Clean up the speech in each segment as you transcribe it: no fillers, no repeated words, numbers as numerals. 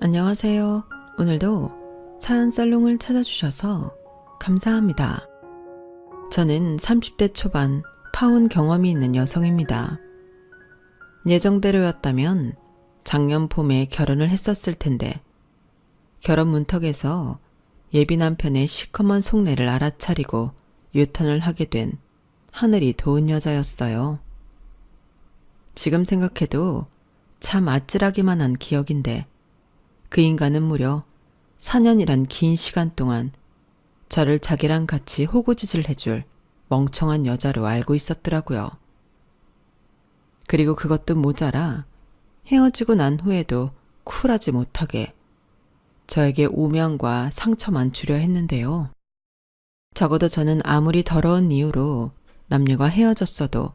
안녕하세요. 오늘도 사연 살롱을 찾아주셔서 감사합니다. 저는 30대 초반 파혼 경험이 있는 여성입니다. 예정대로였다면 작년 봄에 결혼을 했었을 텐데 결혼 문턱에서 예비 남편의 시커먼 속내를 알아차리고 유턴을 하게 된 하늘이 도운 여자였어요. 지금 생각해도 참 아찔하기만 한 기억인데 그 인간은 무려 4년이란 긴 시간 동안 저를 자기랑 같이 호구짓을 해줄 멍청한 여자로 알고 있었더라고요. 그리고 그것도 모자라 헤어지고 난 후에도 쿨하지 못하게 저에게 오명과 상처만 주려 했는데요. 적어도 저는 아무리 더러운 이유로 남녀가 헤어졌어도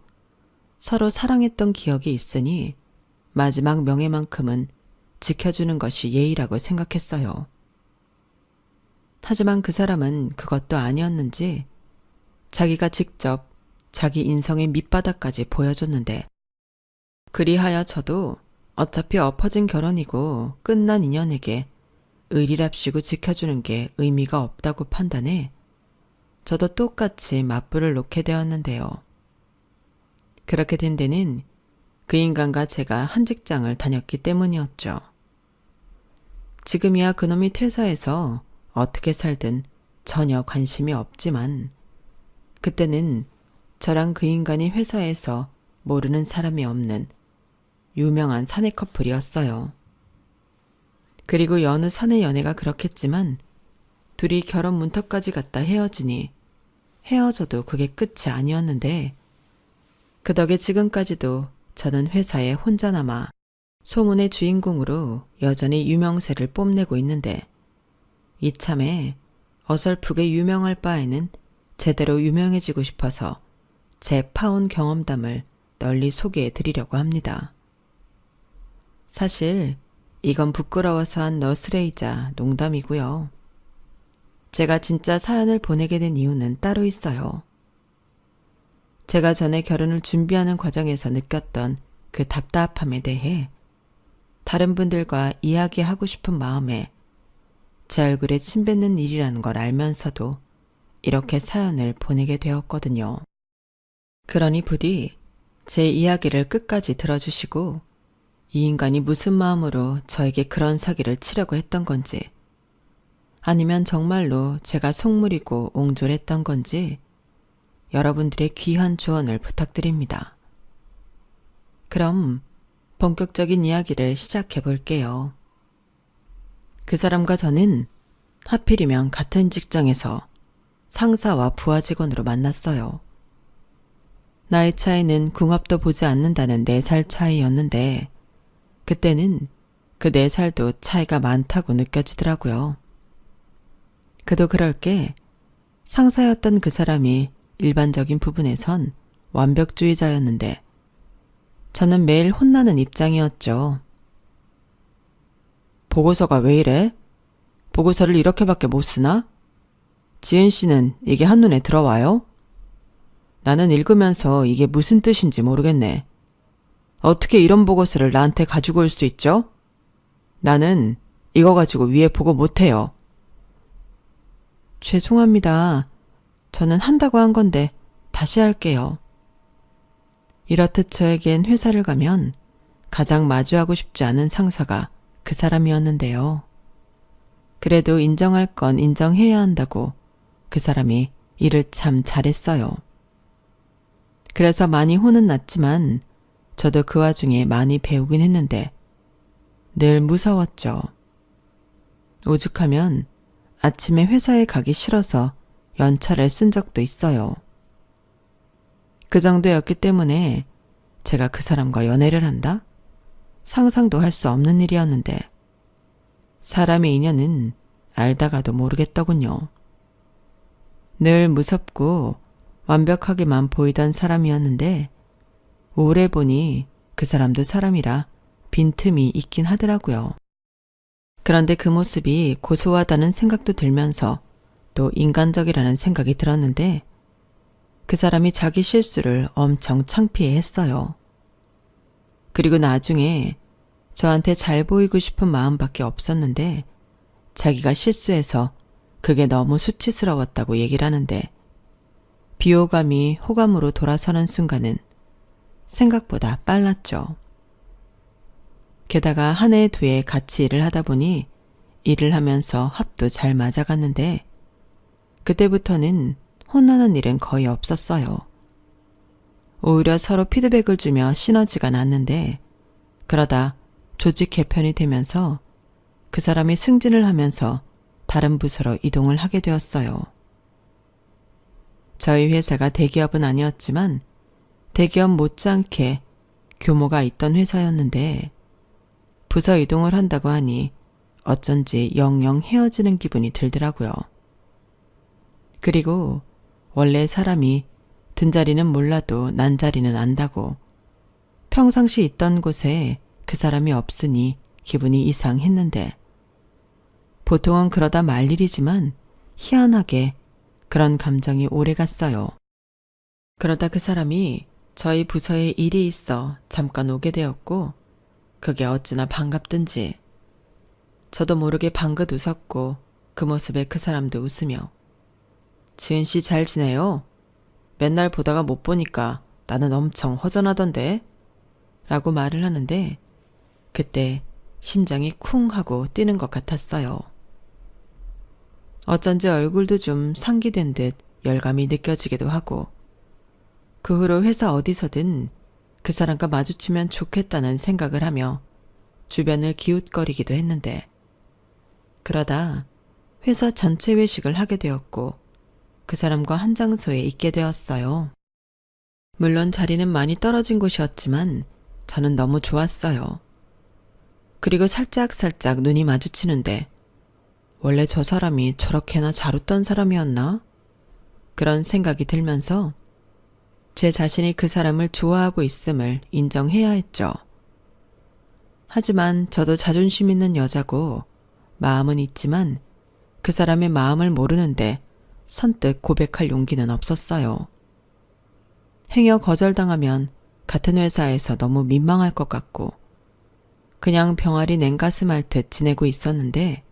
서로 사랑했던 기억이 있으니 마지막 명예만큼은 지켜주는 것이 예의라고 생각했어요. 하지만 그 사람은 그것도 아니었는지 자기가 직접 자기 인성의 밑바닥까지 보여줬는데 그리하여 저도 어차피 엎어진 결혼이고 끝난 인연에게 의리랍시고 지켜주는 게 의미가 없다고 판단해 저도 똑같이 맞불을 놓게 되었는데요. 그렇게 된 데는 그 인간과 제가 한 직장을 다녔기 때문이었죠. 지금이야 그놈이 퇴사해서 어떻게 살든 전혀 관심이 없지만 그때는 저랑 그 인간이 회사에서 모르는 사람이 없는 유명한 사내 커플이었어요. 그리고 여느 사내 연애가 그렇겠지만 둘이 결혼 문턱까지 갔다 헤어지니 헤어져도 그게 끝이 아니었는데 그 덕에 지금까지도 저는 회사에 혼자 남아 소문의 주인공으로 여전히 유명세를 뽐내고 있는데 이참에 어설프게 유명할 바에는 제대로 유명해지고 싶어서 제 파혼 경험담을 널리 소개해 드리려고 합니다. 사실 이건 부끄러워서 한 너스레이자 농담이고요. 제가 진짜 사연을 보내게 된 이유는 따로 있어요. 제가 전에 결혼을 준비하는 과정에서 느꼈던 그 답답함에 대해 다른 분들과 이야기하고 싶은 마음에 제 얼굴에 침 뱉는 일이라는 걸 알면서도 이렇게 사연을 보내게 되었거든요. 그러니 부디 제 이야기를 끝까지 들어주시고 이 인간이 무슨 마음으로 저에게 그런 사기를 치려고 했던 건지 아니면 정말로 제가 속물이고 옹졸했던 건지 여러분들의 귀한 조언을 부탁드립니다. 그럼 본격적인 이야기를 시작해 볼게요. 그 사람과 저는 하필이면 같은 직장에서 상사와 부하 직원으로 만났어요. 나이 차이는 궁합도 보지 않는다는 4살 차이였는데 그때는 그 4살도 차이가 많다고 느껴지더라고요. 그도 그럴 게 상사였던 그 사람이 일반적인 부분에선 완벽주의자였는데 저는 매일 혼나는 입장이었죠. 보고서가 왜 이래? 보고서를 이렇게밖에 못 쓰나? 지은 씨는 이게 한눈에 들어와요? 나는 읽으면서 이게 무슨 뜻인지 모르겠네. 어떻게 이런 보고서를 나한테 가지고 올 수 있죠? 나는 이거 가지고 위에 보고 못해요. 죄송합니다. 저는 한다고 한 건데 다시 할게요. 이렇듯 저에겐 회사를 가면 가장 마주하고 싶지 않은 상사가 그 사람이었는데요. 그래도 인정할 건 인정해야 한다고 그 사람이 일을 참 잘했어요. 그래서 많이 혼은 났지만 저도 그 와중에 많이 배우긴 했는데 늘 무서웠죠. 오죽하면 아침에 회사에 가기 싫어서 연차를 쓴 적도 있어요. 그 정도였기 때문에 제가 그 사람과 연애를 한다? 상상도 할 수 없는 일이었는데 사람의 인연은 알다가도 모르겠더군요. 늘 무섭고 완벽하게만 보이던 사람이었는데 오래 보니 그 사람도 사람이라 빈틈이 있긴 하더라고요. 그런데 그 모습이 고소하다는 생각도 들면서 또 인간적이라는 생각이 들었는데 그 사람이 자기 실수를 엄청 창피해 했어요. 그리고 나중에 저한테 잘 보이고 싶은 마음밖에 없었는데 자기가 실수해서 그게 너무 수치스러웠다고 얘기를 하는데 비호감이 호감으로 돌아서는 순간은 생각보다 빨랐죠. 게다가 한 해 두 해 같이 일을 하다 보니 일을 하면서 합도 잘 맞아갔는데 그때부터는 혼나는 일은 거의 없었어요. 오히려 서로 피드백을 주며 시너지가 났는데 그러다 조직 개편이 되면서 그 사람이 승진을 하면서 다른 부서로 이동을 하게 되었어요. 저희 회사가 대기업은 아니었지만 대기업 못지않게 규모가 있던 회사였는데 부서 이동을 한다고 하니 어쩐지 영영 헤어지는 기분이 들더라고요. 그리고 원래 사람이 든 자리는 몰라도 난 자리는 안다고 평상시 있던 곳에 그 사람이 없으니 기분이 이상했는데 보통은 그러다 말 일이지만 희한하게 그런 감정이 오래 갔어요. 그러다 그 사람이 저희 부서에 일이 있어 잠깐 오게 되었고 그게 어찌나 반갑든지 저도 모르게 방긋 웃었고 그 모습에 그 사람도 웃으며 지은 씨 잘 지내요? 맨날 보다가 못 보니까 나는 엄청 허전하던데 라고 말을 하는데 그때 심장이 쿵 하고 뛰는 것 같았어요. 어쩐지 얼굴도 좀 상기된 듯 열감이 느껴지기도 하고 그 후로 회사 어디서든 그 사람과 마주치면 좋겠다는 생각을 하며 주변을 기웃거리기도 했는데 그러다 회사 전체 회식을 하게 되었고 그 사람과 한 장소에 있게 되었어요. 물론 자리는 많이 떨어진 곳이었지만 저는 너무 좋았어요. 그리고 살짝 눈이 마주치는데 원래 저 사람이 저렇게나 잘 웃던 사람이었나? 그런 생각이 들면서 제 자신이 그 사람을 좋아하고 있음을 인정해야 했죠. 하지만 저도 자존심 있는 여자고 마음은 있지만 그 사람의 마음을 모르는데 선뜻 고백할 용기는 없었어요. 행여 거절당하면 같은 회사에서 너무 민망할 것 같고 그냥 병아리 냉가슴 앓듯 지내고 있었는데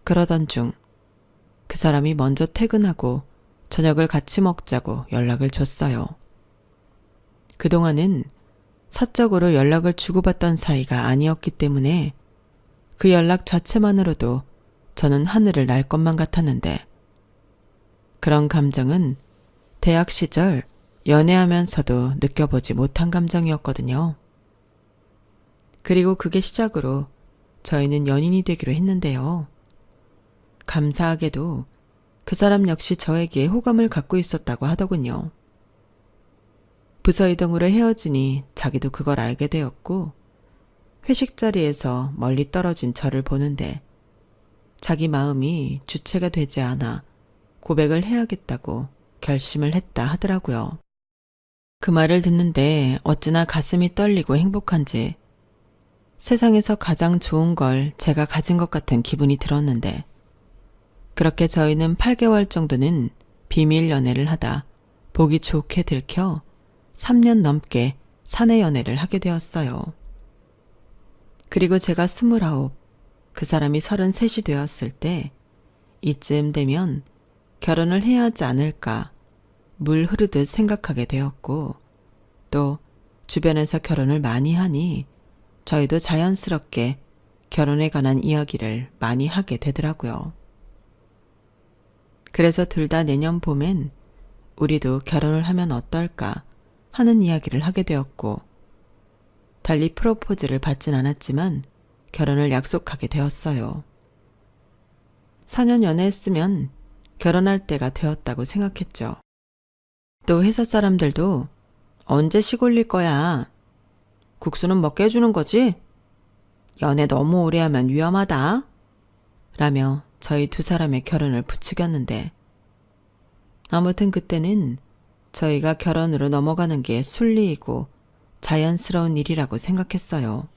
그러던 중 그 사람이 먼저 퇴근하고 저녁을 같이 먹자고 연락을 줬어요. 그동안은 사적으로 연락을 주고받던 사이가 아니었기 때문에 그 연락 자체만으로도 저는 하늘을 날 것만 같았는데 그런 감정은 대학 시절 연애하면서도 느껴보지 못한 감정이었거든요. 그리고 그게 시작으로 저희는 연인이 되기로 했는데요. 감사하게도 그 사람 역시 저에게 호감을 갖고 있었다고 하더군요. 부서 이동으로 헤어지니 자기도 그걸 알게 되었고 회식 자리에서 멀리 떨어진 저를 보는데 자기 마음이 주체가 되지 않아 고백을 해야겠다고 결심을 했다 하더라고요. 그 말을 듣는데 어찌나 가슴이 떨리고 행복한지 세상에서 가장 좋은 걸 제가 가진 것 같은 기분이 들었는데 그렇게 저희는 8개월 정도는 비밀 연애를 하다 보기 좋게 들켜 3년 넘게 사내 연애를 하게 되었어요. 그리고 제가 29, 그 사람이 33이 되었을 때 이쯤 되면 결혼을 해야 하지 않을까 물 흐르듯 생각하게 되었고 또 주변에서 결혼을 많이 하니 저희도 자연스럽게 결혼에 관한 이야기를 많이 하게 되더라고요. 그래서 둘 다 내년 봄엔 우리도 결혼을 하면 어떨까 하는 이야기를 하게 되었고 달리 프로포즈를 받진 않았지만 결혼을 약속하게 되었어요. 4년 연애했으면 결혼할 때가 되었다고 생각했죠. 또 회사 사람들도 언제 시골릴 거야? 국수는 먹게 해주는 거지? 연애 너무 오래 하면 위험하다. 라며 저희 두 사람의 결혼을 부추겼는데 아무튼 그때는 저희가 결혼으로 넘어가는 게 순리이고 자연스러운 일이라고 생각했어요.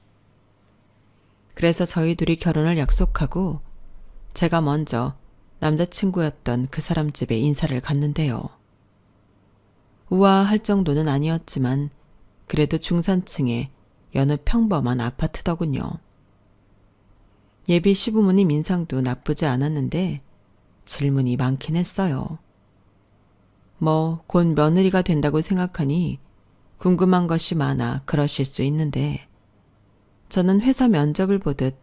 그래서 저희 둘이 결혼을 약속하고 제가 먼저 남자친구였던 그 사람 집에 인사를 갔는데요. 우아할 정도는 아니었지만 그래도 중산층의 여느 평범한 아파트더군요. 예비 시부모님 인상도 나쁘지 않았는데 질문이 많긴 했어요. 곧 며느리가 된다고 생각하니 궁금한 것이 많아 그러실 수 있는데 저는 회사 면접을 보듯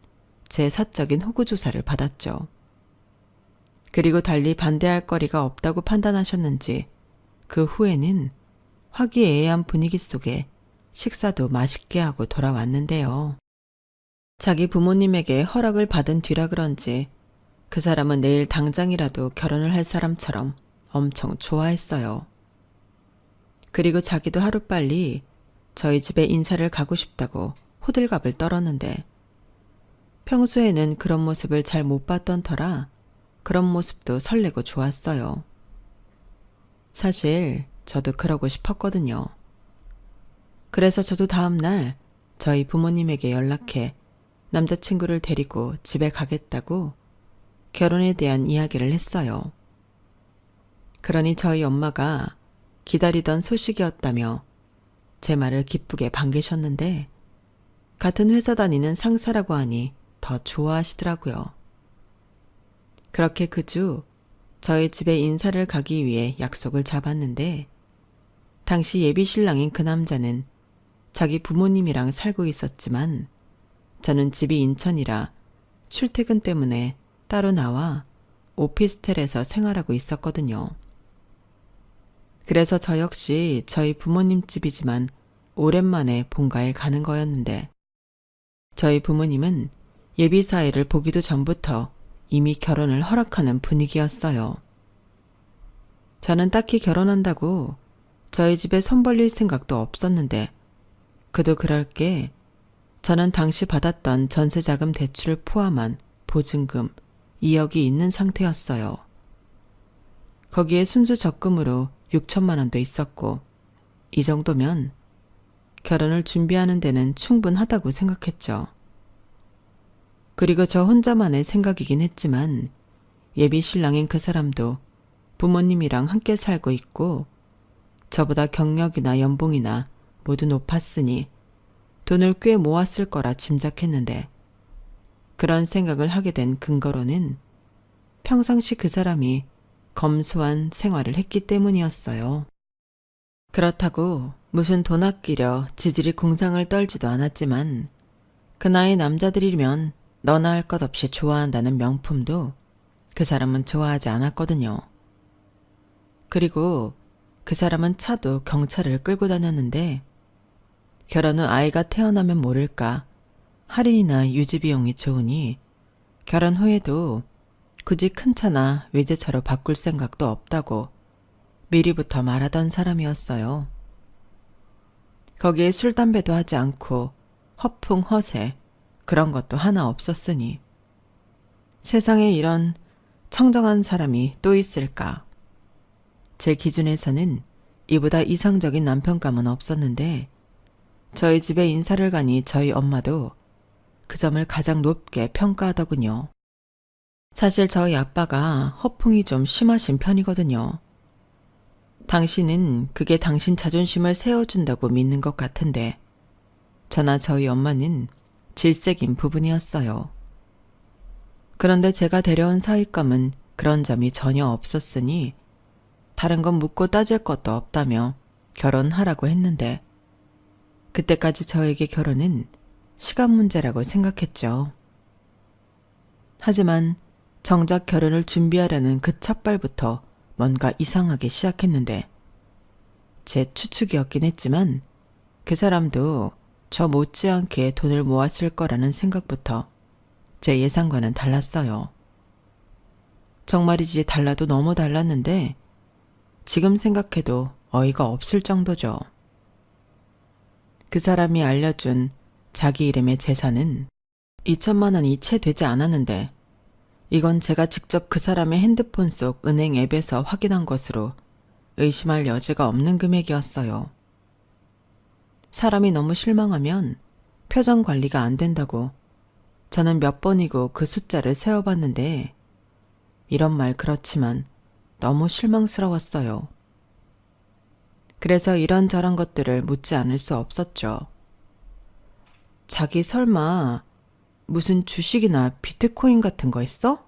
제 사적인 호구조사를 받았죠. 그리고 달리 반대할 거리가 없다고 판단하셨는지 그 후에는 화기애애한 분위기 속에 식사도 맛있게 하고 돌아왔는데요. 자기 부모님에게 허락을 받은 뒤라 그런지 그 사람은 내일 당장이라도 결혼을 할 사람처럼 엄청 좋아했어요. 그리고 자기도 하루빨리 저희 집에 인사를 가고 싶다고 호들갑을 떨었는데 평소에는 그런 모습을 잘 못 봤던 터라 그런 모습도 설레고 좋았어요. 사실 저도 그러고 싶었거든요. 그래서 저도 다음날 저희 부모님에게 연락해 남자친구를 데리고 집에 가겠다고 결혼에 대한 이야기를 했어요. 그러니 저희 엄마가 기다리던 소식이었다며 제 말을 기쁘게 반기셨는데 같은 회사 다니는 상사라고 하니 더 좋아하시더라고요. 그렇게 그 주 저희 집에 인사를 가기 위해 약속을 잡았는데 당시 예비 신랑인 그 남자는 자기 부모님이랑 살고 있었지만 저는 집이 인천이라 출퇴근 때문에 따로 나와 오피스텔에서 생활하고 있었거든요. 그래서 저 역시 저희 부모님 집이지만 오랜만에 본가에 가는 거였는데 저희 부모님은 예비 사이를 보기도 전부터 이미 결혼을 허락하는 분위기였어요. 저는 딱히 결혼한다고 저희 집에 손 벌릴 생각도 없었는데 그도 그럴 게 저는 당시 받았던 전세자금 대출을 포함한 보증금 2억이 있는 상태였어요. 거기에 순수 적금으로 6천만 원도 있었고 이 정도면 결혼을 준비하는 데는 충분하다고 생각했죠. 그리고 저 혼자만의 생각이긴 했지만 예비 신랑인 그 사람도 부모님이랑 함께 살고 있고 저보다 경력이나 연봉이나 모두 높았으니 돈을 꽤 모았을 거라 짐작했는데 그런 생각을 하게 된 근거로는 평상시 그 사람이 검소한 생활을 했기 때문이었어요. 그렇다고 무슨 돈 아끼려 지질이 궁상을 떨지도 않았지만 그 나이 남자들이면 너나 할 것 없이 좋아한다는 명품도 그 사람은 좋아하지 않았거든요. 그리고 그 사람은 차도 경차를 끌고 다녔는데 결혼 후 아이가 태어나면 모를까 할인이나 유지 비용이 좋으니 결혼 후에도 굳이 큰 차나 외제차로 바꿀 생각도 없다고 미리부터 말하던 사람이었어요. 거기에 술, 담배도 하지 않고 허풍, 허세 그런 것도 하나 없었으니 세상에 이런 청정한 사람이 또 있을까. 제 기준에서는 이보다 이상적인 남편감은 없었는데 저희 집에 인사를 가니 저희 엄마도 그 점을 가장 높게 평가하더군요. 사실 저희 아빠가 허풍이 좀 심하신 편이거든요. 당신은 그게 당신 자존심을 세워준다고 믿는 것 같은데 저나 저희 엄마는 질색인 부분이었어요. 그런데 제가 데려온 사윗감은 그런 점이 전혀 없었으니 다른 건 묻고 따질 것도 없다며 결혼하라고 했는데 그때까지 저에게 결혼은 시간 문제라고 생각했죠. 하지만 정작 결혼을 준비하려는 그 첫발부터 뭔가 이상하기 시작했는데 제 추측이었긴 했지만 그 사람도 저 못지않게 돈을 모았을 거라는 생각부터 제 예상과는 달랐어요. 정말이지 달라도 너무 달랐는데 지금 생각해도 어이가 없을 정도죠. 그 사람이 알려준 자기 이름의 재산은 2천만 원이 채 되지 않았는데 이건 제가 직접 그 사람의 핸드폰 속 은행 앱에서 확인한 것으로 의심할 여지가 없는 금액이었어요. 사람이 너무 실망하면 표정 관리가 안 된다고 저는 몇 번이고 그 숫자를 세어봤는데 이런 말 그렇지만 너무 실망스러웠어요. 그래서 이런저런 것들을 묻지 않을 수 없었죠. 자기 설마 무슨 주식이나 비트코인 같은 거 했어?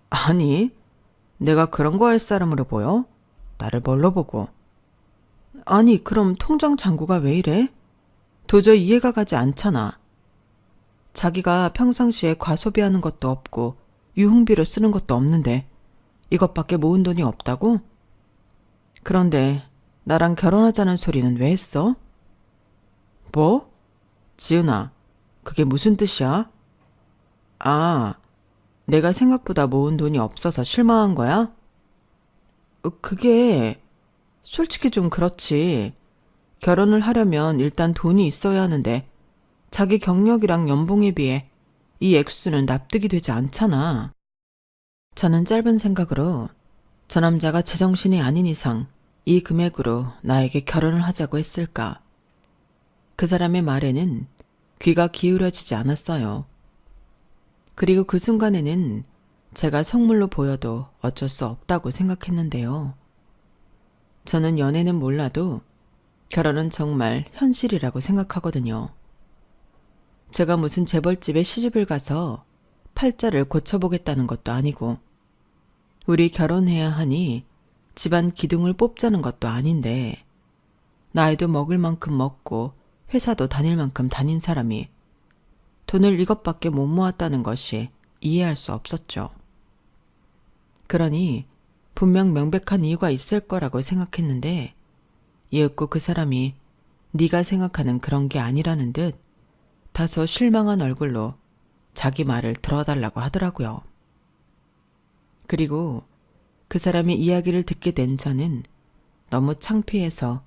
아니, 내가 그런 거 할 사람으로 보여? 나를 뭘로 보고. 아니, 그럼 통장 잔고가 왜 이래? 도저히 이해가 가지 않잖아. 자기가 평상시에 과소비하는 것도 없고 유흥비로 쓰는 것도 없는데 이것밖에 모은 돈이 없다고? 그런데 나랑 결혼하자는 소리는 왜 했어? 뭐? 지은아, 그게 무슨 뜻이야? 아, 내가 생각보다 모은 돈이 없어서 실망한 거야? 그게 솔직히 좀 그렇지. 결혼을 하려면 일단 돈이 있어야 하는데 자기 경력이랑 연봉에 비해 이 액수는 납득이 되지 않잖아. 저는 짧은 생각으로 저 남자가 제정신이 아닌 이상 이 금액으로 나에게 결혼을 하자고 했을까? 그 사람의 말에는 귀가 기울여지지 않았어요. 그리고 그 순간에는 제가 속물로 보여도 어쩔 수 없다고 생각했는데요. 저는 연애는 몰라도 결혼은 정말 현실이라고 생각하거든요. 제가 무슨 재벌집에 시집을 가서 팔자를 고쳐보겠다는 것도 아니고 우리 결혼해야 하니 집안 기둥을 뽑자는 것도 아닌데 나이도 먹을 만큼 먹고 회사도 다닐 만큼 다닌 사람이 돈을 이것밖에 못 모았다는 것이 이해할 수 없었죠. 그러니 분명 명백한 이유가 있을 거라고 생각했는데 이윽고 그 사람이 네가 생각하는 그런 게 아니라는 듯 다소 실망한 얼굴로 자기 말을 들어달라고 하더라고요. 그리고 그 사람의 이야기를 듣게 된 저는 너무 창피해서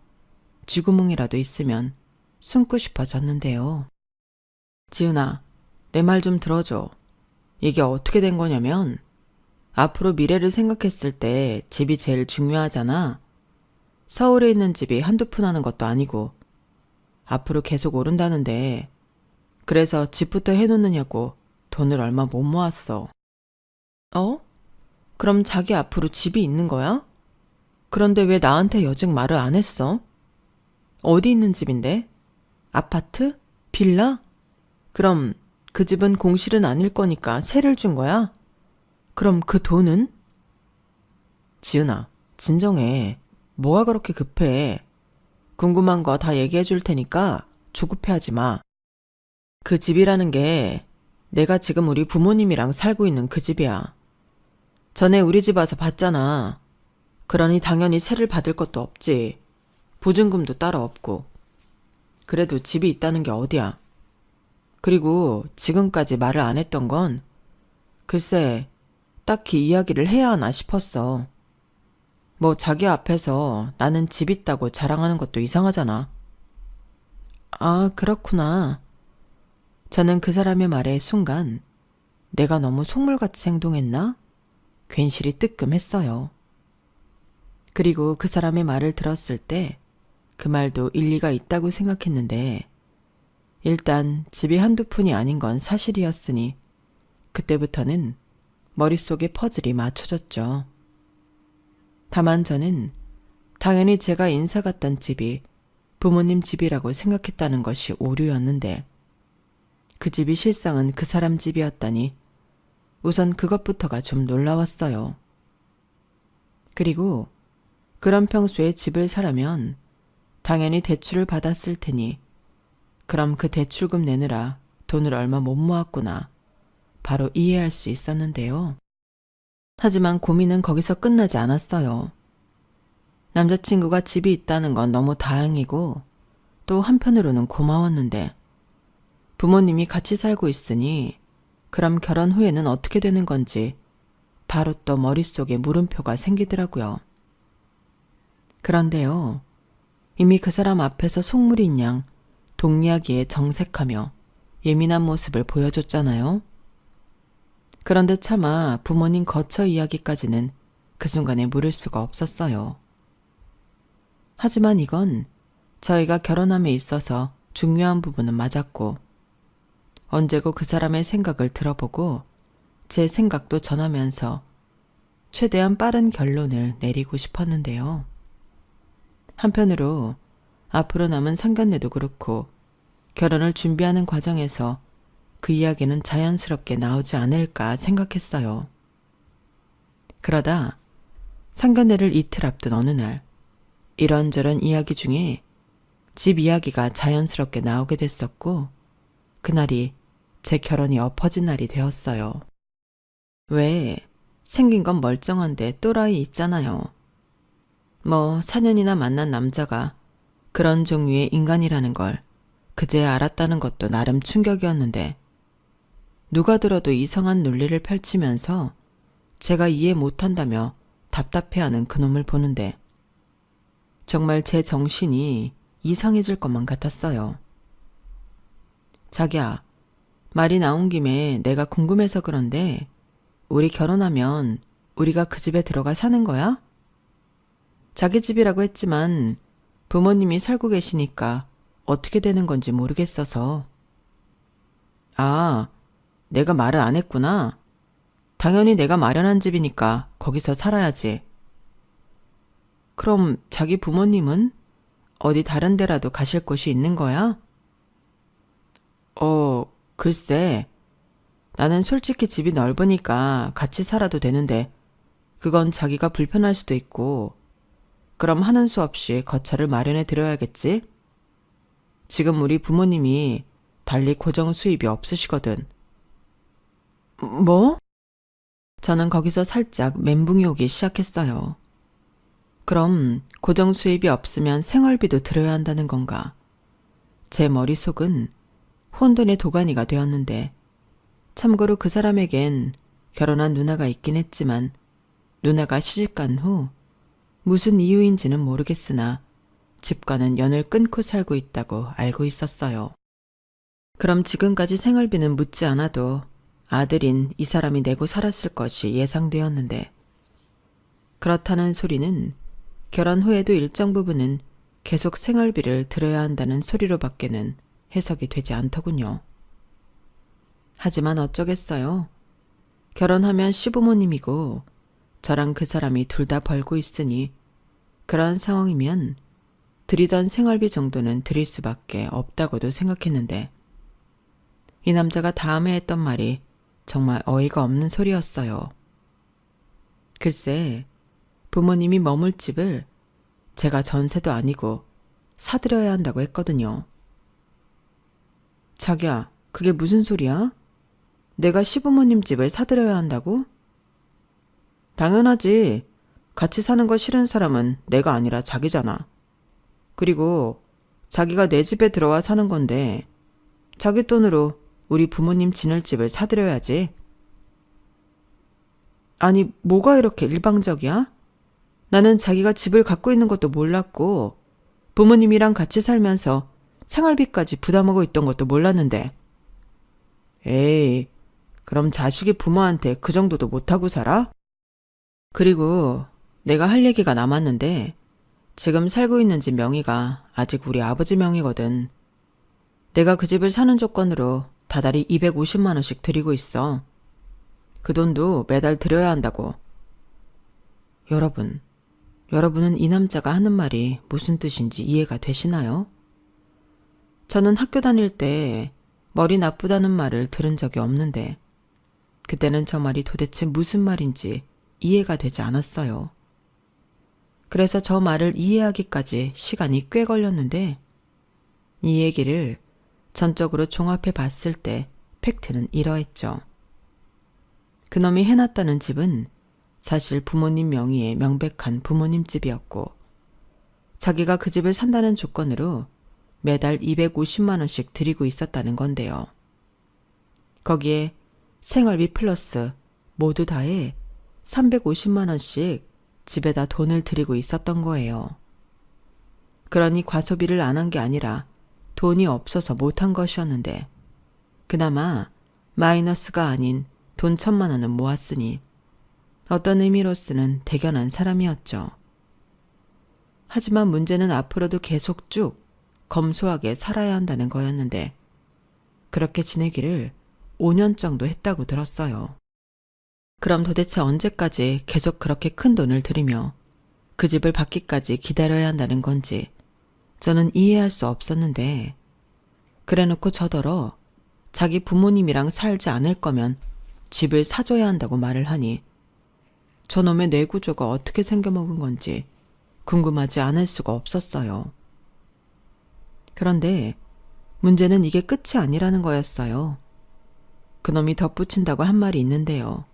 쥐구멍이라도 있으면 숨고 싶어졌는데요. 지은아, 내 말 좀 들어줘. 이게 어떻게 된 거냐면 앞으로 미래를 생각했을 때 집이 제일 중요하잖아. 서울에 있는 집이 한두 푼 하는 것도 아니고 앞으로 계속 오른다는데 그래서 집부터 해놓느냐고 돈을 얼마 못 모았어. 어? 그럼 자기 앞으로 집이 있는 거야? 그런데 왜 나한테 여직 말을 안 했어? 어디 있는 집인데? 아파트? 빌라? 그럼 그 집은 공실은 아닐 거니까 세를 준 거야? 그럼 그 돈은? 지은아, 진정해. 뭐가 그렇게 급해? 궁금한 거 다 얘기해 줄 테니까 조급해하지 마. 그 집이라는 게 내가 지금 우리 부모님이랑 살고 있는 그 집이야. 전에 우리 집 와서 봤잖아. 그러니 당연히 세를 받을 것도 없지. 보증금도 따로 없고. 그래도 집이 있다는 게 어디야. 그리고 지금까지 말을 안 했던 건 글쎄 딱히 이야기를 해야 하나 싶었어. 뭐 자기 앞에서 나는 집 있다고 자랑하는 것도 이상하잖아. 아, 그렇구나. 저는 그 사람의 말에 순간 내가 너무 속물같이 행동했나? 괜시리 뜨끔했어요. 그리고 그 사람의 말을 들었을 때 그 말도 일리가 있다고 생각했는데 일단 집이 한두 푼이 아닌 건 사실이었으니 그때부터는 머릿속에 퍼즐이 맞춰졌죠. 다만 저는 당연히 제가 인사 갔던 집이 부모님 집이라고 생각했다는 것이 오류였는데 그 집이 실상은 그 사람 집이었다니 우선 그것부터가 좀 놀라웠어요. 그리고 그런 평소에 집을 사려면 당연히 대출을 받았을 테니 그럼 그 대출금 내느라 돈을 얼마 못 모았구나 바로 이해할 수 있었는데요. 하지만 고민은 거기서 끝나지 않았어요. 남자친구가 집이 있다는 건 너무 다행이고 또 한편으로는 고마웠는데 부모님이 같이 살고 있으니 그럼 결혼 후에는 어떻게 되는 건지 바로 또 머릿속에 물음표가 생기더라고요. 그런데요. 이미 그 사람 앞에서 속물인 양 동이야기에 정색하며 예민한 모습을 보여줬잖아요. 그런데 차마 부모님 거처 이야기까지는 그 순간에 물을 수가 없었어요. 하지만 이건 저희가 결혼함에 있어서 중요한 부분은 맞았고 언제고 그 사람의 생각을 들어보고 제 생각도 전하면서 최대한 빠른 결론을 내리고 싶었는데요. 한편으로 앞으로 남은 상견례도 그렇고 결혼을 준비하는 과정에서 그 이야기는 자연스럽게 나오지 않을까 생각했어요. 그러다 상견례를 이틀 앞둔 어느 날, 이런저런 이야기 중에 집 이야기가 자연스럽게 나오게 됐었고, 그날이 제 결혼이 엎어진 날이 되었어요. 왜, 생긴 건 멀쩡한데 또라이 있잖아요. 4년이나 만난 남자가 그런 종류의 인간이라는 걸 그제야 알았다는 것도 나름 충격이었는데, 누가 들어도 이상한 논리를 펼치면서 제가 이해 못한다며 답답해하는 그놈을 보는데 정말 제 정신이 이상해질 것만 같았어요. 자기야, 말이 나온 김에 내가 궁금해서 그런데 우리 결혼하면 우리가 그 집에 들어가 사는 거야? 자기 집이라고 했지만 부모님이 살고 계시니까 어떻게 되는 건지 모르겠어서. 아, 내가 말을 안 했구나. 당연히 내가 마련한 집이니까 거기서 살아야지. 그럼 자기 부모님은 어디 다른 데라도 가실 곳이 있는 거야? 글쎄. 나는 솔직히 집이 넓으니까 같이 살아도 되는데 그건 자기가 불편할 수도 있고, 그럼 하는 수 없이 거처를 마련해 드려야겠지? 지금 우리 부모님이 달리 고정 수입이 없으시거든. 뭐? 저는 거기서 살짝 멘붕이 오기 시작했어요. 그럼 고정 수입이 없으면 생활비도 들어야 한다는 건가? 제 머릿속은 혼돈의 도가니가 되었는데, 참고로 그 사람에겐 결혼한 누나가 있긴 했지만 누나가 시집간 후 무슨 이유인지는 모르겠으나 집과는 연을 끊고 살고 있다고 알고 있었어요. 그럼 지금까지 생활비는 묻지 않아도 아들인 이 사람이 내고 살았을 것이 예상되었는데, 그렇다는 소리는 결혼 후에도 일정 부분은 계속 생활비를 들어야 한다는 소리로밖에는 해석이 되지 않더군요. 하지만 어쩌겠어요. 결혼하면 시부모님이고 저랑 그 사람이 둘 다 벌고 있으니 그런 상황이면 드리던 생활비 정도는 드릴 수밖에 없다고도 생각했는데, 이 남자가 다음에 했던 말이 정말 어이가 없는 소리였어요. 글쎄, 부모님이 머물 집을 제가 전세도 아니고 사드려야 한다고 했거든요. 자기야, 그게 무슨 소리야? 내가 시부모님 집을 사드려야 한다고? 당연하지. 같이 사는 거 싫은 사람은 내가 아니라 자기잖아. 그리고 자기가 내 집에 들어와 사는 건데 자기 돈으로 우리 부모님 지낼 집을 사드려야지. 아니, 뭐가 이렇게 일방적이야? 나는 자기가 집을 갖고 있는 것도 몰랐고 부모님이랑 같이 살면서 생활비까지 부담하고 있던 것도 몰랐는데. 에이, 그럼 자식이 부모한테 그 정도도 못하고 살아? 그리고 내가 할 얘기가 남았는데 지금 살고 있는 집 명의가 아직 우리 아버지 명의거든. 내가 그 집을 사는 조건으로 다달이 250만 원씩 드리고 있어. 그 돈도 매달 드려야 한다고. 여러분은 이 남자가 하는 말이 무슨 뜻인지 이해가 되시나요? 저는 학교 다닐 때 머리 나쁘다는 말을 들은 적이 없는데 그때는 저 말이 도대체 무슨 말인지 이해가 되지 않았어요. 그래서 저 말을 이해하기까지 시간이 꽤 걸렸는데 이 얘기를 전적으로 종합해 봤을 때 팩트는 이러했죠. 그놈이 해놨다는 집은 사실 부모님 명의의 명백한 부모님 집이었고 자기가 그 집을 산다는 조건으로 매달 250만 원씩 드리고 있었다는 건데요. 거기에 생활비 플러스 모두 다해 350만 원씩 집에다 돈을 들이고 있었던 거예요. 그러니 과소비를 안 한 게 아니라 돈이 없어서 못한 것이었는데 그나마 마이너스가 아닌 돈 1,000만 원은 모았으니 어떤 의미로서는 대견한 사람이었죠. 하지만 문제는 앞으로도 계속 쭉 검소하게 살아야 한다는 거였는데 그렇게 지내기를 5년 정도 했다고 들었어요. 그럼 도대체 언제까지 계속 그렇게 큰 돈을 들이며 그 집을 받기까지 기다려야 한다는 건지 저는 이해할 수 없었는데 그래놓고 저더러 자기 부모님이랑 살지 않을 거면 집을 사줘야 한다고 말을 하니 저놈의 뇌구조가 어떻게 생겨먹은 건지 궁금하지 않을 수가 없었어요. 그런데 문제는 이게 끝이 아니라는 거였어요. 그놈이 덧붙인다고 한 말이 있는데요.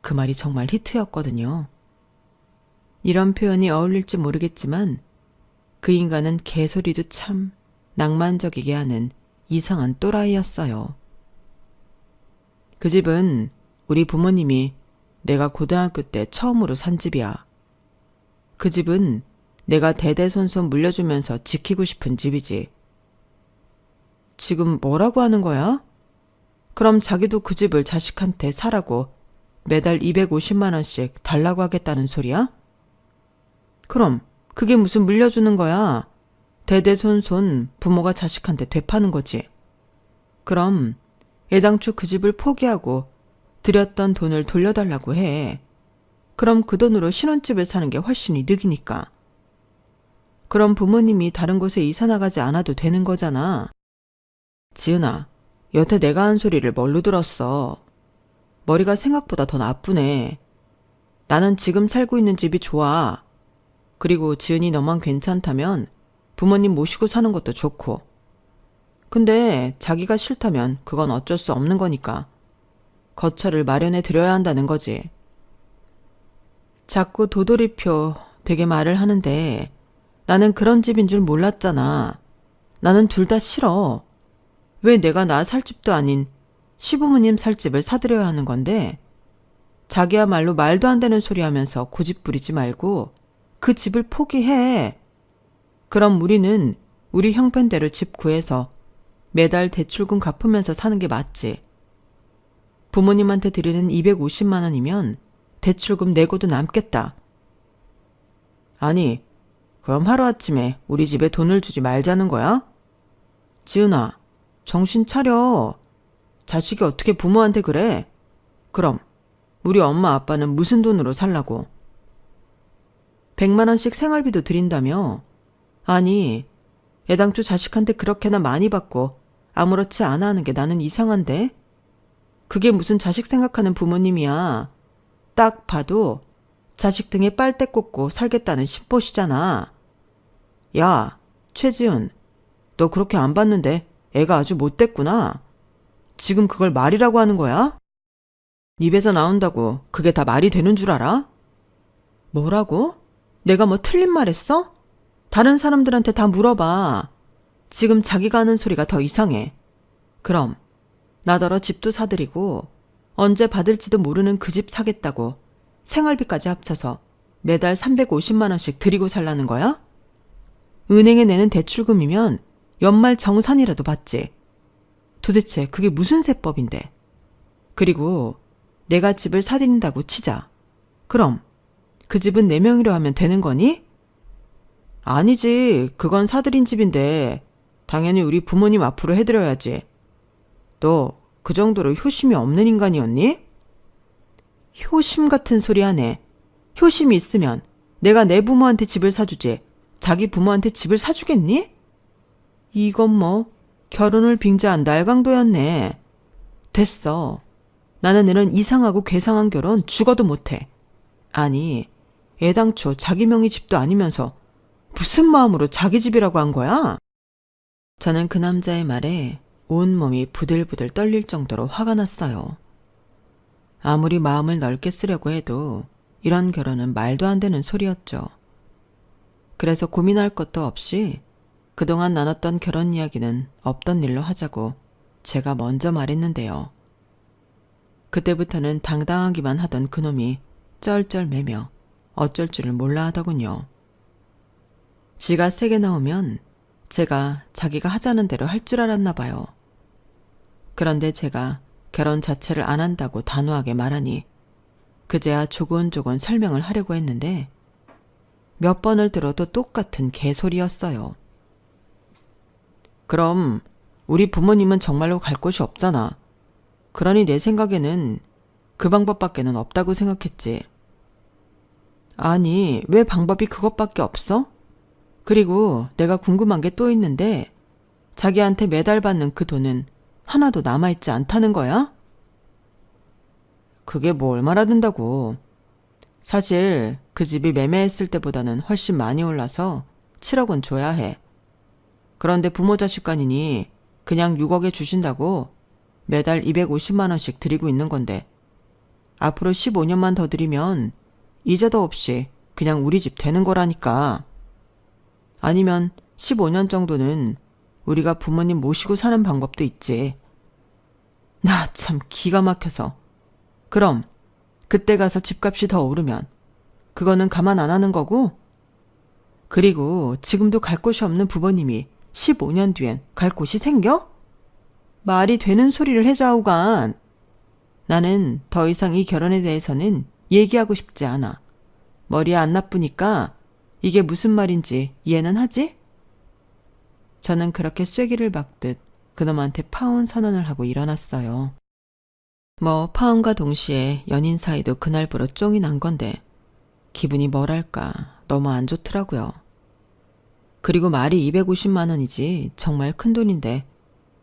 그 말이 정말 히트였거든요. 이런 표현이 어울릴지 모르겠지만 그 인간은 개소리도 참 낭만적이게 하는 이상한 또라이였어요. 그 집은 우리 부모님이 내가 고등학교 때 처음으로 산 집이야. 그 집은 내가 대대손손 물려주면서 지키고 싶은 집이지. 지금 뭐라고 하는 거야? 그럼 자기도 그 집을 자식한테 사라고 매달 250만 원씩 달라고 하겠다는 소리야? 그럼 그게 무슨 물려주는 거야? 대대손손 부모가 자식한테 되파는 거지. 그럼 애당초 그 집을 포기하고 들였던 돈을 돌려달라고 해. 그럼 그 돈으로 신혼집을 사는 게 훨씬 이득이니까. 그럼 부모님이 다른 곳에 이사 나가지 않아도 되는 거잖아. 지은아, 여태 내가 한 소리를 뭘로 들었어? 머리가 생각보다 더 나쁘네. 나는 지금 살고 있는 집이 좋아. 그리고 지은이 너만 괜찮다면 부모님 모시고 사는 것도 좋고. 근데 자기가 싫다면 그건 어쩔 수 없는 거니까 거처를 마련해 드려야 한다는 거지. 자꾸 도돌이표 되게 말을 하는데 나는 그런 집인 줄 몰랐잖아. 나는 둘 다 싫어. 왜 내가 나 살 집도 아닌 시부모님 살 집을 사드려야 하는 건데 자기야말로 말도 안 되는 소리 하면서 고집 부리지 말고 그 집을 포기해. 그럼 우리는 우리 형편대로 집 구해서 매달 대출금 갚으면서 사는 게 맞지. 부모님한테 드리는 250만 원이면 대출금 내고도 남겠다. 아니, 그럼 하루아침에 우리 집에 돈을 주지 말자는 거야? 지은아, 정신 차려. 자식이 어떻게 부모한테 그래? 그럼 우리 엄마 아빠는 무슨 돈으로 살라고? 100만 원씩 생활비도 드린다며? 아니, 애당초 자식한테 그렇게나 많이 받고 아무렇지 않아 하는 게 나는 이상한데? 그게 무슨 자식 생각하는 부모님이야. 딱 봐도 자식 등에 빨대 꽂고 살겠다는 신보시잖아. 야, 최지은, 너 그렇게 안 봤는데 애가 아주 못됐구나. 지금 그걸 말이라고 하는 거야? 입에서 나온다고 그게 다 말이 되는 줄 알아? 뭐라고? 내가 뭐 틀린 말 했어? 다른 사람들한테 다 물어봐. 지금 자기가 하는 소리가 더 이상해. 그럼 나더러 집도 사드리고 언제 받을지도 모르는 그 집 사겠다고 생활비까지 합쳐서 매달 350만 원씩 드리고 살라는 거야? 은행에 내는 대출금이면 연말 정산이라도 받지. 도대체 그게 무슨 세법인데. 그리고 내가 집을 사드린다고 치자. 그럼 그 집은 내 명의로 하면 되는 거니? 아니지. 그건 사드린 집인데 당연히 우리 부모님 앞으로 해드려야지. 너 그 정도로 효심이 없는 인간이었니? 효심 같은 소리 하네. 효심이 있으면 내가 내 부모한테 집을 사주지 자기 부모한테 집을 사주겠니? 이건 뭐 결혼을 빙자한 날강도였네. 됐어. 나는 이런 이상하고 괴상한 결혼 죽어도 못해. 아니, 애당초 자기 명의 집도 아니면서 무슨 마음으로 자기 집이라고 한 거야? 저는 그 남자의 말에 온몸이 부들부들 떨릴 정도로 화가 났어요. 아무리 마음을 넓게 쓰려고 해도 이런 결혼은 말도 안 되는 소리였죠. 그래서 고민할 것도 없이 그동안 나눴던 결혼 이야기는 없던 일로 하자고 제가 먼저 말했는데요. 그때부터는 당당하기만 하던 그놈이 쩔쩔매며 어쩔 줄을 몰라 하더군요. 지가 세게 나오면 제가 자기가 하자는 대로 할 줄 알았나 봐요. 그런데 제가 결혼 자체를 안 한다고 단호하게 말하니 그제야 조곤조곤 설명을 하려고 했는데 몇 번을 들어도 똑같은 개소리였어요. 그럼 우리 부모님은 정말로 갈 곳이 없잖아. 그러니 내 생각에는 그 방법밖에는 없다고 생각했지. 아니, 왜 방법이 그것밖에 없어? 그리고 내가 궁금한 게 또 있는데 자기한테 매달 받는 그 돈은 하나도 남아있지 않다는 거야? 그게 뭐 얼마나 된다고. 사실 그 집이 매매했을 때보다는 훨씬 많이 올라서 7억 원 줘야 해. 그런데 부모 자식 간이니 그냥 6억에 주신다고 매달 250만 원씩 드리고 있는 건데 앞으로 15년만 더 드리면 이자도 없이 그냥 우리 집 되는 거라니까. 아니면 15년 정도는 우리가 부모님 모시고 사는 방법도 있지. 나 참 기가 막혀서. 그럼 그때 가서 집값이 더 오르면 그거는 가만 안 하는 거고? 그리고 지금도 갈 곳이 없는 부모님이 15년 뒤엔 갈 곳이 생겨? 말이 되는 소리를 해자우간. 나는 더 이상 이 결혼에 대해서는 얘기하고 싶지 않아. 머리에 안 나쁘니까 이게 무슨 말인지 이해는 하지? 저는 그렇게 쐐기를 박듯 그놈한테 파혼 선언을 하고 일어났어요. 뭐 파혼과 동시에 연인 사이도 그날부로 쫑이 난 건데 기분이 뭐랄까 너무 안 좋더라고요. 그리고 말이 250만 원이지 정말 큰 돈인데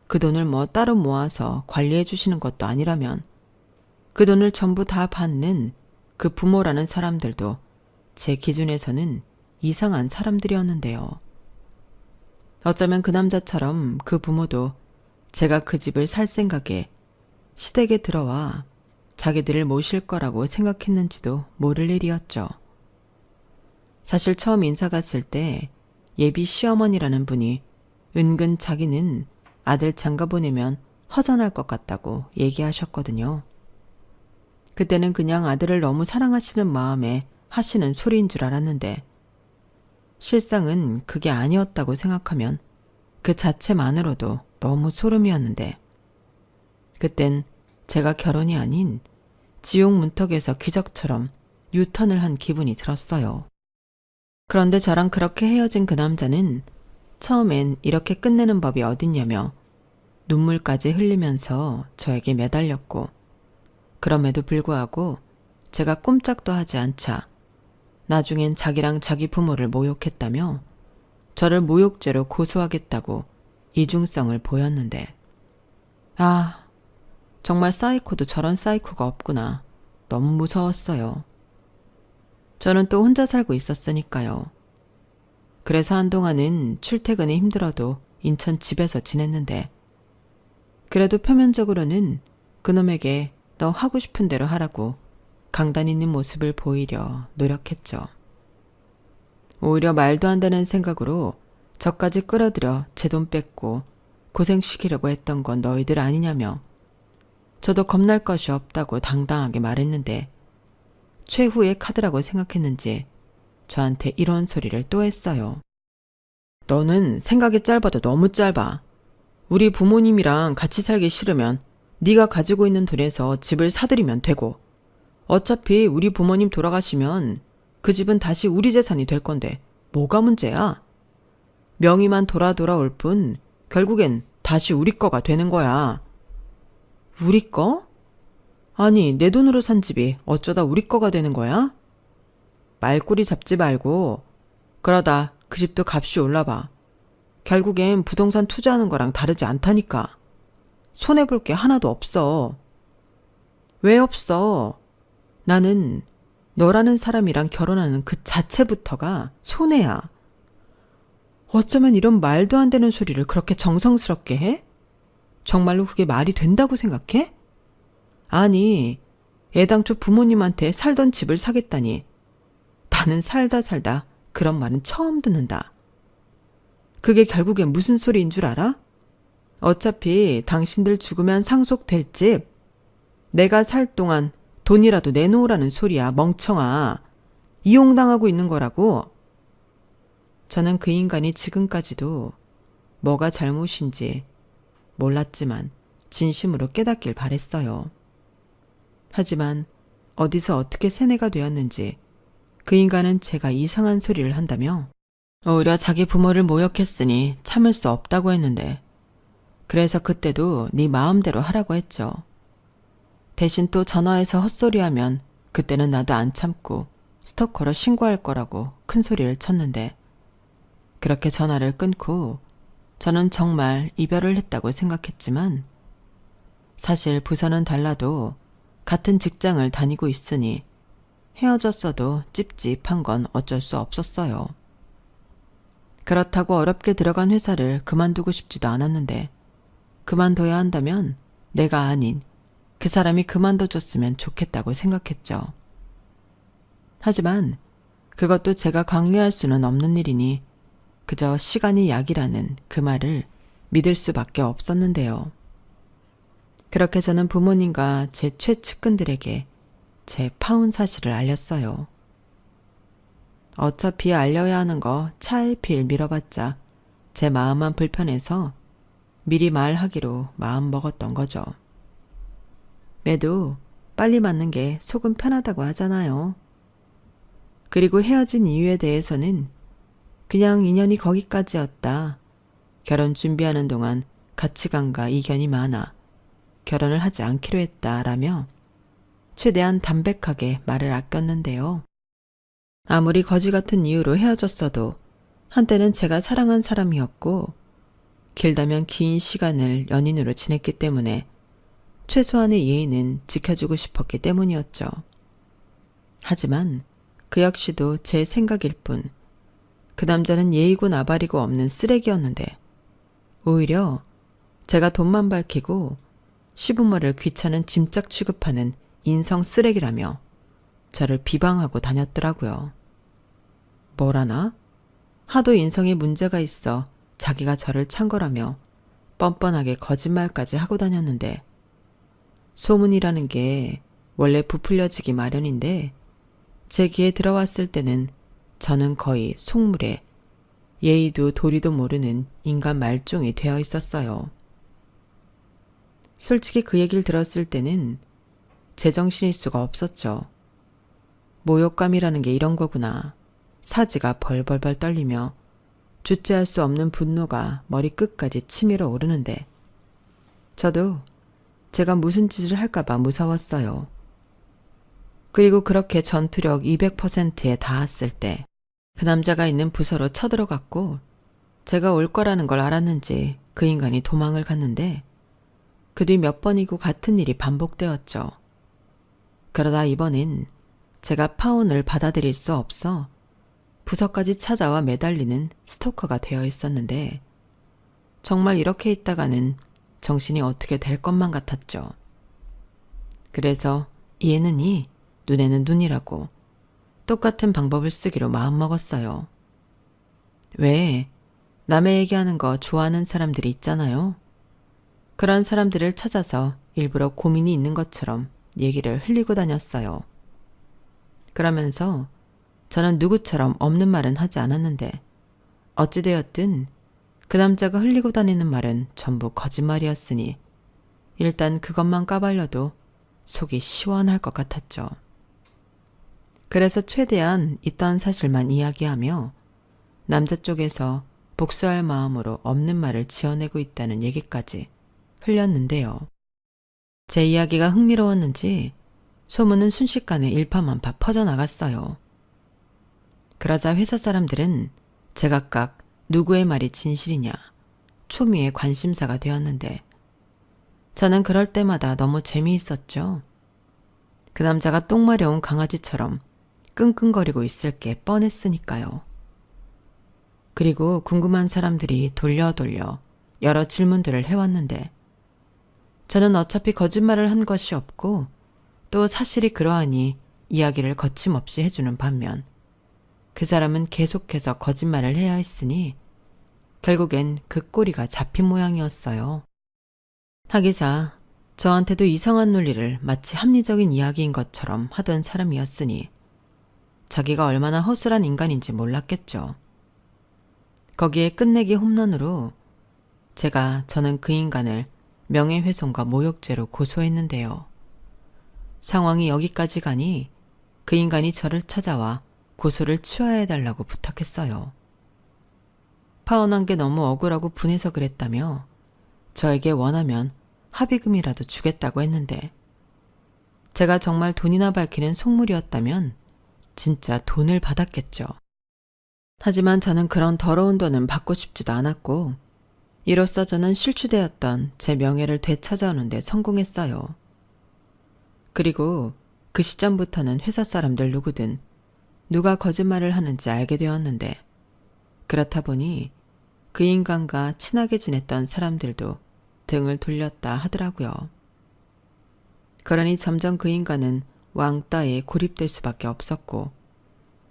그 돈을 뭐 따로 모아서 관리해 주시는 것도 아니라면 그 돈을 전부 다 받는 그 부모라는 사람들도 제 기준에서는 이상한 사람들이었는데요. 어쩌면 그 남자처럼 그 부모도 제가 그 집을 살 생각에 시댁에 들어와 자기들을 모실 거라고 생각했는지도 모를 일이었죠. 사실 처음 인사 갔을 때 예비 시어머니라는 분이 은근 자기는 아들 장가 보내면 허전할 것 같다고 얘기하셨거든요. 그때는 그냥 아들을 너무 사랑하시는 마음에 하시는 소리인 줄 알았는데 실상은 그게 아니었다고 생각하면 그 자체만으로도 너무 소름이었는데 그땐 제가 결혼이 아닌 지옥 문턱에서 기적처럼 유턴을 한 기분이 들었어요. 그런데 저랑 그렇게 헤어진 그 남자는 처음엔 이렇게 끝내는 법이 어딨냐며 눈물까지 흘리면서 저에게 매달렸고 그럼에도 불구하고 제가 꼼짝도 하지 않자 나중엔 자기랑 자기 부모를 모욕했다며 저를 모욕죄로 고소하겠다고 이중성을 보였는데 정말 사이코도 저런 사이코가 없구나. 너무 무서웠어요. 저는 또 혼자 살고 있었으니까요. 그래서 한동안은 출퇴근이 힘들어도 인천 집에서 지냈는데 그래도 표면적으로는 그놈에게 너 하고 싶은 대로 하라고 강단 있는 모습을 보이려 노력했죠. 오히려 말도 안 되는 생각으로 저까지 끌어들여 제 돈 뺏고 고생시키려고 했던 건 너희들 아니냐며 저도 겁날 것이 없다고 당당하게 말했는데 최후의 카드라고 생각했는지 저한테 이런 소리를 또 했어요. 너는 생각이 짧아도 너무 짧아. 우리 부모님이랑 같이 살기 싫으면 네가 가지고 있는 돈에서 집을 사들이면 되고 어차피 우리 부모님 돌아가시면 그 집은 다시 우리 재산이 될 건데 뭐가 문제야? 명의만 돌아올 뿐 결국엔 다시 우리 거가 되는 거야. 우리 거? 아니 내 돈으로 산 집이 어쩌다 우리 거가 되는 거야? 말꼬리 잡지 말고 그러다 그 집도 값이 올라봐. 결국엔 부동산 투자하는 거랑 다르지 않다니까. 손해볼 게 하나도 없어. 왜 없어? 나는 너라는 사람이랑 결혼하는 그 자체부터가 손해야. 어쩌면 이런 말도 안 되는 소리를 그렇게 정성스럽게 해? 정말로 그게 말이 된다고 생각해? 아니, 애당초 부모님한테 살던 집을 사겠다니. 나는 살다 그런 말은 처음 듣는다. 그게 결국엔 무슨 소리인 줄 알아? 어차피 당신들 죽으면 상속될 집. 내가 살 동안 돈이라도 내놓으라는 소리야, 멍청아. 이용당하고 있는 거라고. 저는 그 인간이 지금까지도 뭐가 잘못인지 몰랐지만 진심으로 깨닫길 바랬어요. 하지만 어디서 어떻게 세뇌가 되었는지 그 인간은 제가 이상한 소리를 한다며 오히려 자기 부모를 모욕했으니 참을 수 없다고 했는데 그래서 그때도 네 마음대로 하라고 했죠. 대신 또 전화해서 헛소리하면 그때는 나도 안 참고 스토커로 신고할 거라고 큰 소리를 쳤는데 그렇게 전화를 끊고 저는 정말 이별을 했다고 생각했지만 사실 부서는 달라도 같은 직장을 다니고 있으니 헤어졌어도 찝찝한 건 어쩔 수 없었어요. 그렇다고 어렵게 들어간 회사를 그만두고 싶지도 않았는데 그만둬야 한다면 내가 아닌 그 사람이 그만둬줬으면 좋겠다고 생각했죠. 하지만 그것도 제가 강요할 수는 없는 일이니 그저 시간이 약이라는 그 말을 믿을 수밖에 없었는데요. 그렇게 저는 부모님과 제 최측근들에게 제 파혼 사실을 알렸어요. 어차피 알려야 하는 거 차일피일 미뤄봤자 제 마음만 불편해서 미리 말하기로 마음먹었던 거죠. 매도 빨리 맞는 게 속은 편하다고 하잖아요. 그리고 헤어진 이유에 대해서는 그냥 인연이 거기까지였다. 결혼 준비하는 동안 가치관과 이견이 많아 결혼을 하지 않기로 했다라며 최대한 담백하게 말을 아꼈는데요. 아무리 거지 같은 이유로 헤어졌어도 한때는 제가 사랑한 사람이었고 길다면 긴 시간을 연인으로 지냈기 때문에 최소한의 예의는 지켜주고 싶었기 때문이었죠. 하지만 그 역시도 제 생각일 뿐 그 남자는 예의고 나발이고 없는 쓰레기였는데 오히려 제가 돈만 밝히고 시부모를 귀찮은 짐짝 취급하는 인성 쓰레기라며 저를 비방하고 다녔더라고요. 뭐라나? 하도 인성에 문제가 있어 자기가 저를 찬 거라며 뻔뻔하게 거짓말까지 하고 다녔는데 소문이라는 게 원래 부풀려지기 마련인데 제 귀에 들어왔을 때는 저는 거의 속물에 예의도 도리도 모르는 인간 말종이 되어 있었어요. 솔직히 그 얘기를 들었을 때는 제정신일 수가 없었죠. 모욕감이라는 게 이런 거구나. 사지가 벌벌벌 떨리며 주체할 수 없는 분노가 머리끝까지 치밀어 오르는데 저도 제가 무슨 짓을 할까봐 무서웠어요. 그리고 그렇게 전투력 200%에 닿았을 때 그 남자가 있는 부서로 쳐들어갔고 제가 올 거라는 걸 알았는지 그 인간이 도망을 갔는데 그 뒤 몇 번이고 같은 일이 반복되었죠. 그러다 이번엔 제가 파혼을 받아들일 수 없어 부서까지 찾아와 매달리는 스토커가 되어 있었는데 정말 이렇게 있다가는 정신이 어떻게 될 것만 같았죠. 그래서 이에는 이, 눈에는 눈이라고 똑같은 방법을 쓰기로 마음먹었어요. 왜 남의 얘기하는 거 좋아하는 사람들이 있잖아요. 그런 사람들을 찾아서 일부러 고민이 있는 것처럼 얘기를 흘리고 다녔어요. 그러면서 저는 누구처럼 없는 말은 하지 않았는데 어찌되었든 그 남자가 흘리고 다니는 말은 전부 거짓말이었으니 일단 그것만 까발려도 속이 시원할 것 같았죠. 그래서 최대한 있던 사실만 이야기하며 남자 쪽에서 복수할 마음으로 없는 말을 지어내고 있다는 얘기까지 흘렸는데요. 제 이야기가 흥미로웠는지 소문은 순식간에 일파만파 퍼져나갔어요. 그러자 회사 사람들은 제각각 누구의 말이 진실이냐 초미의 관심사가 되었는데 저는 그럴 때마다 너무 재미있었죠. 그 남자가 똥 마려운 강아지처럼 끙끙거리고 있을 게 뻔했으니까요. 그리고 궁금한 사람들이 돌려 여러 질문들을 해왔는데 저는 어차피 거짓말을 한 것이 없고 또 사실이 그러하니 이야기를 거침없이 해주는 반면 그 사람은 계속해서 거짓말을 해야 했으니 결국엔 그 꼬리가 잡힌 모양이었어요. 하기사 저한테도 이상한 논리를 마치 합리적인 이야기인 것처럼 하던 사람이었으니 자기가 얼마나 허술한 인간인지 몰랐겠죠. 거기에 끝내기 홈런으로 저는 그 인간을 명예훼손과 모욕죄로 고소했는데요. 상황이 여기까지 가니 그 인간이 저를 찾아와 고소를 취하해달라고 부탁했어요. 파혼한 게 너무 억울하고 분해서 그랬다며 저에게 원하면 합의금이라도 주겠다고 했는데 제가 정말 돈이나 밝히는 속물이었다면 진짜 돈을 받았겠죠. 하지만 저는 그런 더러운 돈은 받고 싶지도 않았고 이로써 저는 실추되었던 제 명예를 되찾아오는 데 성공했어요. 그리고 그 시점부터는 회사 사람들 누구든 누가 거짓말을 하는지 알게 되었는데, 그렇다 보니 그 인간과 친하게 지냈던 사람들도 등을 돌렸다 하더라고요. 그러니 점점 그 인간은 왕따에 고립될 수밖에 없었고,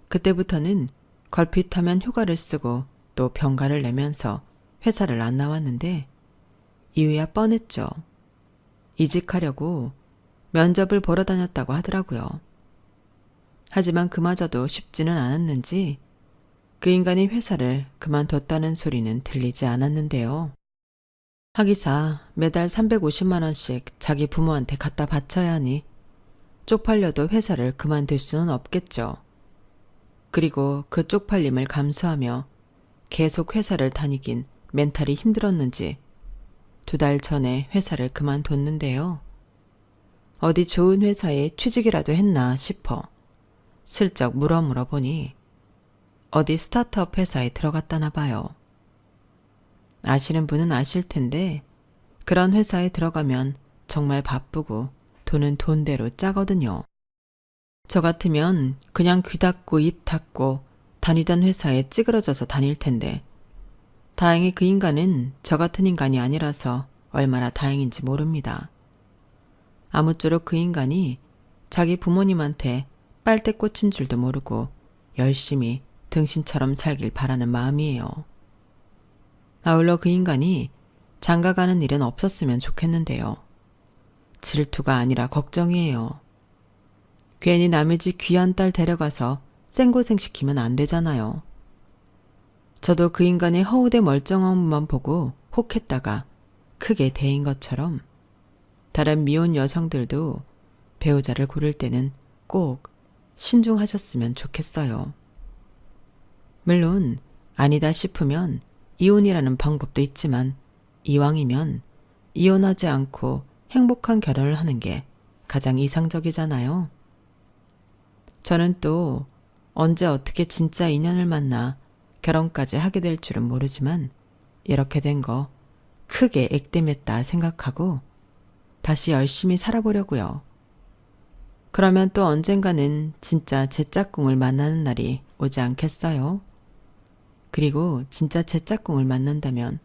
그때부터는 걸핏하면 휴가를 쓰고 또 병가를 내면서 회사를 안 나왔는데, 이유야 뻔했죠. 이직하려고 면접을 보러 다녔다고 하더라고요. 하지만 그마저도 쉽지는 않았는지 그 인간이 회사를 그만뒀다는 소리는 들리지 않았는데요. 하기사 매달 350만 원씩 자기 부모한테 갖다 바쳐야 하니 쪽팔려도 회사를 그만둘 수는 없겠죠. 그리고 그 쪽팔림을 감수하며 계속 회사를 다니긴 멘탈이 힘들었는지 2달 전에 회사를 그만뒀는데요. 어디 좋은 회사에 취직이라도 했나 싶어 슬쩍 물어보니 어디 스타트업 회사에 들어갔다나 봐요. 아시는 분은 아실 텐데 그런 회사에 들어가면 정말 바쁘고 돈은 돈대로 짜거든요. 저 같으면 그냥 귀 닫고 입 닫고 다니던 회사에 찌그러져서 다닐 텐데, 다행히 그 인간은 저 같은 인간이 아니라서 얼마나 다행인지 모릅니다. 아무쪼록 그 인간이 자기 부모님한테 빨대 꽂힌 줄도 모르고 열심히 등신처럼 살길 바라는 마음이에요. 아울러 그 인간이 장가가는 일은 없었으면 좋겠는데요. 질투가 아니라 걱정이에요. 괜히 남의 집 귀한 딸 데려가서 생고생시키면 안 되잖아요. 저도 그 인간의 허우대 멀쩡함만 보고 혹했다가 크게 대인 것처럼 다른 미혼 여성들도 배우자를 고를 때는 꼭 신중하셨으면 좋겠어요. 물론 아니다 싶으면 이혼이라는 방법도 있지만 이왕이면 이혼하지 않고 행복한 결혼을 하는 게 가장 이상적이잖아요. 저는 또 언제 어떻게 진짜 인연을 만나 결혼까지 하게 될 줄은 모르지만 이렇게 된 거 크게 액땜했다 생각하고 다시 열심히 살아보려고요. 그러면 또 언젠가는 진짜 제 짝꿍을 만나는 날이 오지 않겠어요? 그리고 진짜 제 짝꿍을 만난다면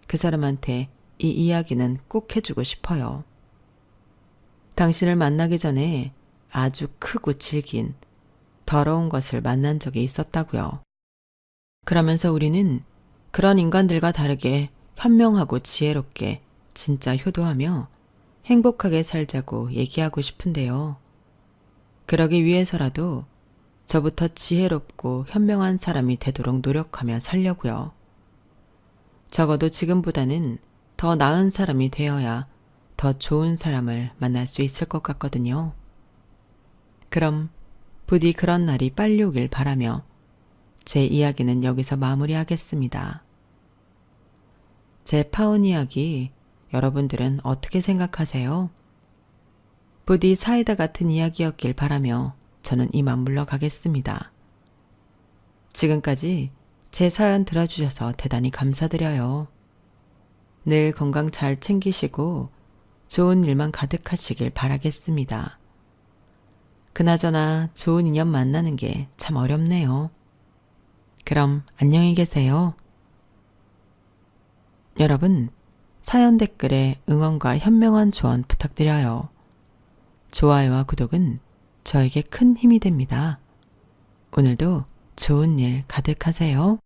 그 사람한테 이 이야기는 꼭 해주고 싶어요. 당신을 만나기 전에 아주 크고 질긴 더러운 것을 만난 적이 있었다고요. 그러면서 우리는 그런 인간들과 다르게 현명하고 지혜롭게 진짜 효도하며 행복하게 살자고 얘기하고 싶은데요. 그러기 위해서라도 저부터 지혜롭고 현명한 사람이 되도록 노력하며 살려고요. 적어도 지금보다는 더 나은 사람이 되어야 더 좋은 사람을 만날 수 있을 것 같거든요. 그럼 부디 그런 날이 빨리 오길 바라며 제 이야기는 여기서 마무리하겠습니다. 제 파혼 이야기 여러분들은 어떻게 생각하세요? 부디 사이다 같은 이야기였길 바라며 저는 이만 물러가겠습니다. 지금까지 제 사연 들어주셔서 대단히 감사드려요. 늘 건강 잘 챙기시고 좋은 일만 가득하시길 바라겠습니다. 그나저나 좋은 인연 만나는 게 참 어렵네요. 그럼 안녕히 계세요. 여러분, 사연 댓글에 응원과 현명한 조언 부탁드려요. 좋아요와 구독은 저에게 큰 힘이 됩니다. 오늘도 좋은 일 가득하세요.